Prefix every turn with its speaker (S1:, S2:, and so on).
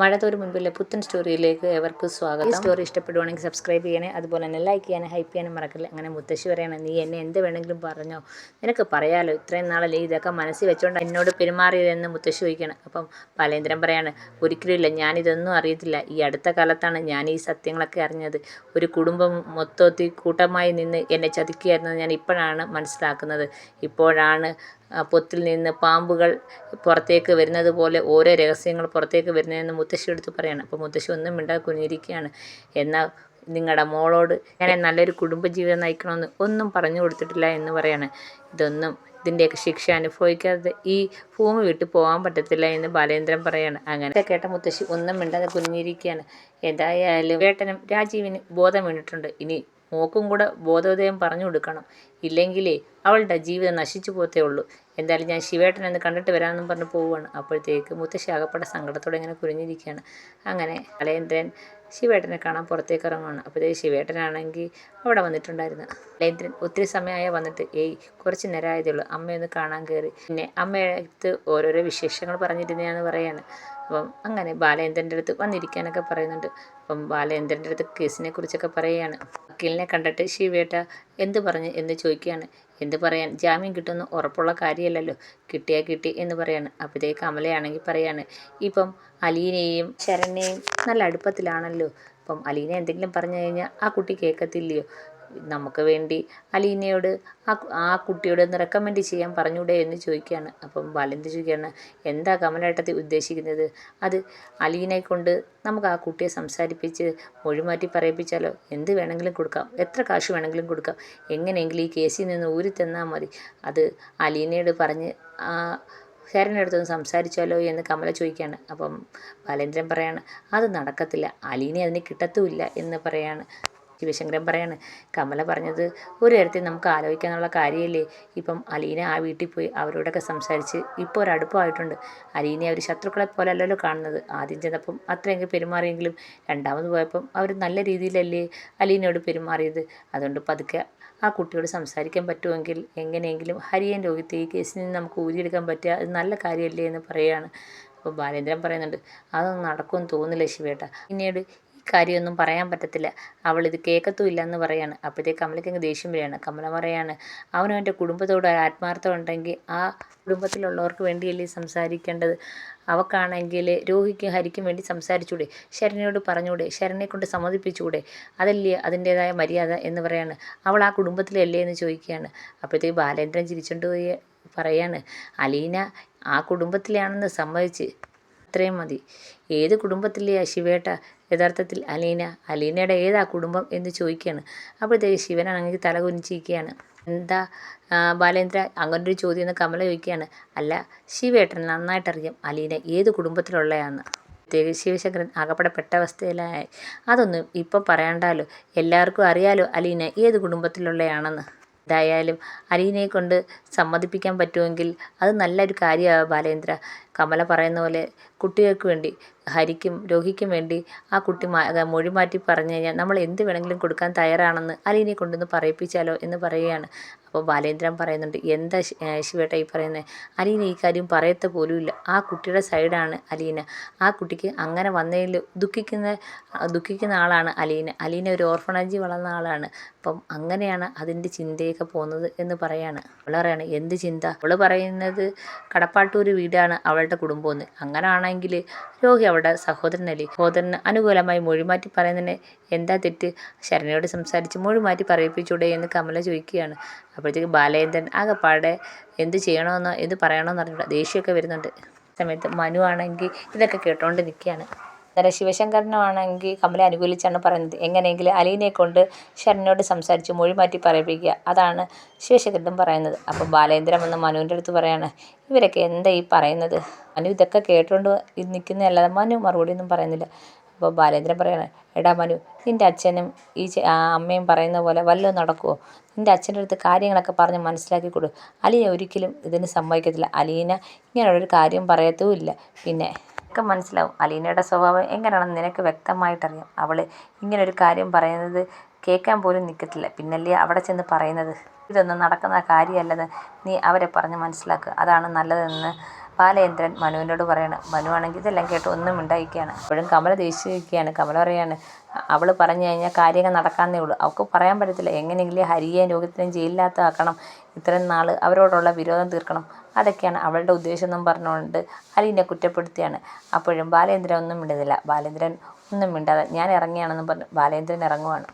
S1: മഴ തോരും മുൻപിലെ പുത്തൻ സ്റ്റോറിയിലേക്ക് ഏവർക്കും സ്വാഗതം. ഈ സ്റ്റോറി ഇഷ്ടപ്പെടുവാണെങ്കിൽ സബ്സ്ക്രൈബ് ചെയ്യണേ, അതുപോലെ തന്നെ ലൈക്ക് ചെയ്യാനും ഹൈപ്പ് ചെയ്യാനും മറക്കില്ല. അങ്ങനെ മുത്തശ്ശി പറയണം, നീ എന്നെ എന്ത് വേണമെങ്കിലും പറഞ്ഞോ, നിനക്ക് പറയാലോ, ഇത്രയും നാളല്ലേ ഇതൊക്കെ മനസ്സിൽ വെച്ചോണ്ട് എന്നോട് പെരുമാറിയതെന്ന് മുത്തശ്ശി ചോദിക്കണം. അപ്പം ബാലേന്ദ്രൻ പറയാണ്, ഒരിക്കലും ഇല്ല, ഞാനിതൊന്നും അറിയത്തില്ല. ഈ അടുത്ത കാലത്താണ് ഞാൻ ഈ സത്യങ്ങളൊക്കെ അറിഞ്ഞത്. ഒരു കുടുംബം മൊത്തത്തിൽ കൂട്ടമായി നിന്ന് എന്നെ ചതിക്കുകയായിരുന്നത് ഞാൻ ഇപ്പോഴാണ് മനസ്സിലാക്കുന്നത്. ഇപ്പോഴാണ് പൊത്തിൽ നിന്ന് പാമ്പുകൾ പുറത്തേക്ക് വരുന്നത് പോലെ ഓരോ രഹസ്യങ്ങൾ പുറത്തേക്ക് വരുന്നതെന്ന് മുത്തശ്ശി എടുത്ത് പറയാണ്. അപ്പോൾ മുത്തശ്ശി ഒന്നും മിണ്ടാതെ കുനിഞ്ഞിരിക്കുകയാണ്. എന്നാൽ നിങ്ങളുടെ മോളോട് ഞാൻ നല്ലൊരു കുടുംബജീവിതം നയിക്കണമെന്ന് ഒന്നും പറഞ്ഞു കൊടുത്തിട്ടില്ല എന്ന് പറയാണ്. ഇതിൻ്റെയൊക്കെ ശിക്ഷ അനുഭവിക്കാതെ ഈ ഭൂമി വിട്ട് പോകാൻ പറ്റത്തില്ല എന്ന് ബാലേന്ദ്രൻ പറയാണ്. അങ്ങനെ കേട്ട മുത്തശ്ശി ഒന്നും മിണ്ടാതെ കുനിഞ്ഞിരിക്കുകയാണ്. ഏതായാലും ഏട്ടനും രാജീവിന് ബോധം വീണിട്ടുണ്ട്. ഇനി മോക്കും കൂടെ ബോധോദയം പറഞ്ഞു കൊടുക്കണം, ഇല്ലെങ്കിലേ അവളുടെ ജീവിതം നശിച്ചു പോത്തേ ഉള്ളൂ. എന്തായാലും ഞാൻ ശിവേട്ടനെ ഒന്ന് കണ്ടിട്ട് വരാമെന്നും പറഞ്ഞ് പോവുകയാണ്. അപ്പോഴത്തേക്ക് മുത്തശ്ശി ആകപ്പാടെ സങ്കടത്തോടെ ഇങ്ങനെ കുനിഞ്ഞിരിക്കുകയാണ്. അങ്ങനെ ബാലേന്ദ്രൻ ശിവേട്ടനെ കാണാൻ പുറത്തേക്ക് ഇറങ്ങുകയാണ്. അപ്പോഴത്തേക്ക് ശിവേട്ടനാണെങ്കിൽ അവിടെ വന്നിട്ടുണ്ടായിരുന്നു. ബാലേന്ദ്രൻ ഒത്തിരി സമയമായ വന്നിട്ട്, കുറച്ച് നേരം ആയതേ ഉള്ളൂ, അമ്മയൊന്ന് കാണാൻ കയറി. പിന്നെ അമ്മയടുത്ത് ഓരോരോ വിശേഷങ്ങൾ പറഞ്ഞിരുന്നതാന്ന് പറയാണ്. അപ്പം അങ്ങനെ ബാലേന്ദ്രൻ്റെ അടുത്ത് വന്നിരിക്കാനൊക്കെ പറയുന്നുണ്ട്. അപ്പം ബാലേന്ദ്രൻ്റെ അടുത്ത് കേസിനെ കുറിച്ചൊക്കെ പറയുകയാണ്. വക്കീലിനെ കണ്ടിട്ട് ശിവേട്ട എന്ത് പറഞ്ഞ് എന്ന് ചോദിക്കുകയാണ്. എന്ത് പറയാൻ, ജാമ്യം കിട്ടുമെന്ന് ഉറപ്പുള്ള കാര്യമല്ലല്ലോ, കിട്ടിയാൽ കിട്ടി എന്ന് പറയാണ്. അപ്പോഴത്തേക്ക് അമലയാണെങ്കിൽ പറയാണ്, ഇപ്പം അലീനയും ശരണ്യയും നല്ല അടുപ്പത്തിലാണല്ലോ. അപ്പം അലീന എന്തെങ്കിലും പറഞ്ഞു കഴിഞ്ഞാൽ ആ കുട്ടി കേൾക്കത്തില്ലയോ? നമുക്ക് വേണ്ടി അലീനയോട് ആ കുട്ടിയോട് ഒന്ന് റെക്കമെൻഡ് ചെയ്യാൻ പറഞ്ഞൂടെ എന്ന് ചോദിക്കുകയാണ്. അപ്പം ബാലേന്ദ്രൻ ചോദിക്കുകയാണ്, എന്താ കമലേട്ടത്തി ഉദ്ദേശിക്കുന്നത്? അത് അലീനയെ കൊണ്ട് നമുക്ക് ആ കുട്ടിയെ സംസാരിപ്പിച്ച് മൊഴിമാറ്റി പറയിപ്പിച്ചാലോ? എന്ത് വേണമെങ്കിലും കൊടുക്കാം, എത്ര കാശ് വേണമെങ്കിലും കൊടുക്കാം, എങ്ങനെയെങ്കിലും ഈ കേസിൽ നിന്ന് ഊരി തന്നാൽ മതി. അത് അലീനയോട് പറഞ്ഞ് ശരണ്യയുടെ അടുത്തൊന്ന് സംസാരിച്ചാലോ എന്ന് കമല ചോദിക്കുകയാണ്. അപ്പം ബാലേന്ദ്രൻ പറയാണ്, അത് നടക്കത്തില്ല, അലീന അതിന് കിട്ടത്തുമില്ല എന്ന് പറയാണ്. ശിവശങ്കരൻ പറയാണ്, കമല പറഞ്ഞത് ഒരു തരത്തിൽ നമുക്ക് ആലോചിക്കാനുള്ള കാര്യമല്ലേ. ഇപ്പം അലീന ആ വീട്ടിൽ പോയി അവരോടൊക്കെ സംസാരിച്ച് ഇപ്പോൾ ഒരു അടുപ്പമായിട്ടുണ്ട്. അലീനയെ അവർ ശത്രുക്കളെ പോലെ അല്ലല്ലോ കാണുന്നത്. ആദ്യം ചെന്നപ്പം അത്രയെങ്കിലും പെരുമാറിയെങ്കിലും രണ്ടാമത് പോയപ്പം അവർ നല്ല രീതിയിലല്ലേ അലീനയോട് പെരുമാറിയത്. അതുകൊണ്ട് പതുക്കെ ആ കുട്ടിയോട് സംസാരിക്കാൻ പറ്റുമെങ്കിൽ എങ്ങനെയെങ്കിലും ഹരിയേൻ രോഹിത്തെ ഈ കേസിൽ നിന്ന് നമുക്ക് ഊരിയെടുക്കാൻ പറ്റുക, അത് നല്ല കാര്യമല്ലേ എന്ന് പറയുകയാണ്. അപ്പോൾ ബാലേന്ദ്രൻ പറയുന്നുണ്ട്, അതൊന്നും നടക്കുമെന്ന് തോന്നുന്നില്ല ശിവേട്ട, പിന്നീട് കാര്യമൊന്നും പറയാൻ പറ്റത്തില്ല, അവളിത് കേൾക്കത്തുമില്ല എന്ന് പറയാണ്. അപ്പോഴത്തേക്ക് കമലയ്ക്ക് ദേഷ്യം വരികയാണ്. കമല പറയാണ്, അവനും എൻ്റെ കുടുംബത്തോട് ആത്മാർത്ഥം ഉണ്ടെങ്കിൽ ആ കുടുംബത്തിലുള്ളവർക്ക് വേണ്ടിയല്ലേ സംസാരിക്കേണ്ടത്. അവക്കാണെങ്കിൽ രോഹിക്കും ഹരിക്കും വേണ്ടി സംസാരിച്ചൂടെ, ശരണ്യയോട് പറഞ്ഞൂടെ, ശരണ്യെ കൊണ്ട് സമ്മതിപ്പിച്ചൂടെ, അതല്ലേ അതിൻ്റേതായ മര്യാദ എന്ന് പറയാണ്. അവൾ ആ കുടുംബത്തിലല്ലേ എന്ന് ചോദിക്കുകയാണ്. അപ്പോഴത്തേക്ക് ബാലേന്ദ്രൻ ചിരിച്ചുകൊണ്ട് പോയി പറയാണ്, അലീന ആ കുടുംബത്തിലാണെന്ന് സമ്മതിച്ച് അത്രയും മതി. ഏത് കുടുംബത്തിലെയാ ശിവേട്ട യഥാർത്ഥത്തിൽ അലീനയുടെ ഏതാ കുടുംബം എന്ന് ചോദിക്കുകയാണ്. അപ്പോഴത്തേക്ക് ശിവനാണെങ്കിൽ തല കുനിച്ചിരിക്കുകയാണ്. എന്താ ബാലേന്ദ്ര അങ്ങനൊരു ചോദ്യം എന്ന് കമല ചോദിക്കുകയാണ്. അല്ല, ശിവേട്ടൻ നന്നായിട്ടറിയാം അലീന ഏത് കുടുംബത്തിലുള്ളയാന്ന്. അപ്പോഴത്തേക്ക് ശിവശങ്കരൻ ആകപ്പെടെ പെട്ട അവസ്ഥയിലായി. അതൊന്നും ഇപ്പം പറയണ്ടല്ലോ, എല്ലാവർക്കും അറിയാലോ അലീന ഏത് കുടുംബത്തിലുള്ളയാണെന്ന്. എന്തായാലും അലീനയെ കൊണ്ട് സമ്മതിപ്പിക്കാൻ പറ്റുമെങ്കിൽ അത് നല്ലൊരു കാര്യമാണ് ബാലേന്ദ്ര. കമല പറയുന്ന പോലെ കുട്ടികൾക്ക് വേണ്ടി, ഹരിക്കും രോഹിക്കും വേണ്ടി ആ കുട്ടി മൊഴി മാറ്റി പറഞ്ഞു കഴിഞ്ഞാൽ നമ്മൾ എന്ത് വേണമെങ്കിലും കൊടുക്കാൻ തയ്യാറാണെന്ന് അലീനയെ കൊണ്ടൊന്ന് പറയിപ്പിച്ചാലോ എന്ന് പറയുകയാണ്. അപ്പോൾ ബാലേന്ദ്രൻ പറയുന്നുണ്ട്, എന്താ ശിവേട്ട ഈ പറയുന്നത്? അലീന ഈ കാര്യം പറയത്ത പോലുമില്ല. ആ കുട്ടിയുടെ സൈഡാണ് അലീന. ആ കുട്ടിക്ക് അങ്ങനെ വന്നതിൽ ദുഃഖിക്കുന്ന ആളാണ് അലീന ഒരു ഓർഫണേജിൽ വളർന്ന ആളാണ്. അപ്പം അങ്ങനെയാണ് അതിൻ്റെ ചിന്തയൊക്കെ പോകുന്നത് എന്ന് പറയാണ്. അവൾ പറയാണ്, എന്ത് ചിന്ത? അവൾ പറയുന്നത് കടപ്പാട്ടൂർ വീടാണ് അവളുടെ കുടുംബമെന്ന്. അങ്ങനെയാണെങ്കിൽ രോഹി അവളുടെ സഹോദരനല്ലേ, സഹോദരന് അനുകൂലമായി മൊഴിമാറ്റി പറയുന്നതിന് എന്താ തെറ്റ്? ശരണ്യയോട് സംസാരിച്ച് മൊഴിമാറ്റി പറയിപ്പിച്ചൂടെ എന്ന് കമല ചോദിക്കുകയാണ്. അപ്പോഴത്തേക്ക് ബാലേന്ദ്രൻ ആകെപ്പാടെ എന്ത് ചെയ്യണമെന്നോ എന്ത് പറയണമെന്ന് അറിഞ്ഞില്ല, ദേഷ്യമൊക്കെ വരുന്നുണ്ട്. സമയത്ത് മനു ആണെങ്കിൽ ഇതൊക്കെ കേട്ടോണ്ട് നിൽക്കുകയാണ്. അന്നേരം ശിവശങ്കരനാണെങ്കിൽ കമലയെ അനുകൂലിച്ചാണ് പറയുന്നത്, എങ്ങനെയെങ്കിലും അലീനയെ കൊണ്ട് ശരണ്യയോട് സംസാരിച്ച് മൊഴി മാറ്റി പറയിപ്പിക്കുക, അതാണ് ശിവശങ്കരനും പറയുന്നത്. അപ്പോൾ ബാലേന്ദ്രൻ വന്ന് മനുവിൻ്റെ അടുത്ത് പറയാണ്, ഇവരൊക്കെ എന്താ ഈ പറയുന്നത്? മനു ഇതൊക്കെ കേട്ടുകൊണ്ട് നിൽക്കുന്നതല്ലാതെ മനു മറുപടിയൊന്നും പറയുന്നില്ല. അപ്പോൾ ബാലേന്ദ്രൻ പറയാണ്, എടാ മനു, നിൻ്റെ അച്ഛനും ഈ അമ്മയും പറയുന്ന പോലെ വല്ലതും നടക്കുമോ? നിൻ്റെ അച്ഛൻ്റെ അടുത്ത് കാര്യങ്ങളൊക്കെ പറഞ്ഞ് മനസ്സിലാക്കി കൊടു. അലീന ഒരിക്കലും ഇതിന് സമ്മതിക്കത്തില്ല. അലീന ഇങ്ങനെയുള്ളൊരു കാര്യം പറയത്തുമില്ല. പിന്നെ ഒക്കെ മനസ്സിലാവും, അലീനയുടെ സ്വഭാവം എങ്ങനെയാണെന്ന് നിനക്ക് വ്യക്തമായിട്ടറിയാം. അവൾ ഇങ്ങനൊരു കാര്യം പറയുന്നത് കേൾക്കാൻ പോലും നിൽക്കത്തില്ല, പിന്നല്ലേ അവിടെ ചെന്ന് പറയുന്നത്. ഇതൊന്നും നടക്കുന്ന കാര്യമല്ലെന്ന് നീ അവരെ പറഞ്ഞ് മനസ്സിലാക്കുക, അതാണ് നല്ലതെന്ന് ബാലേന്ദ്രൻ മനുവിനോട് പറയാണ്. മനു ആണെങ്കിൽ ഇതെല്ലാം കേട്ട് ഒന്നും മിണ്ടായിരിക്കുകയാണ്. അപ്പോഴും കമല ദേഷ്യക്കുകയാണ്. കമല പറയാണ്, അവൾ പറഞ്ഞു കഴിഞ്ഞാൽ കാര്യങ്ങൾ നടക്കാന്നേ ഉള്ളൂ. അവൾക്ക് പറയാൻ പറ്റത്തില്ല. എങ്ങനെയെങ്കിലും ഹരിയെയും രോഹിത്തിനെയും ജയിലിനകത്താക്കണം, ഇത്രയും നാൾ അവരോടുള്ള വിരോധം തീർക്കണം, അതൊക്കെയാണ് അവളുടെ ഉദ്ദേശം എന്നും പറഞ്ഞുകൊണ്ട് അലീനെ കുറ്റപ്പെടുത്തിയാണ്. അപ്പോഴും ബാലേന്ദ്രൻ ഒന്നും മിണ്ടുന്നില്ല. ബാലേന്ദ്രൻ ഒന്നും മിണ്ടാതെ ഞാൻ ഇറങ്ങിയാണെന്നും പറഞ്ഞ് ബാലേന്ദ്രൻ ഇറങ്ങുവാണ്.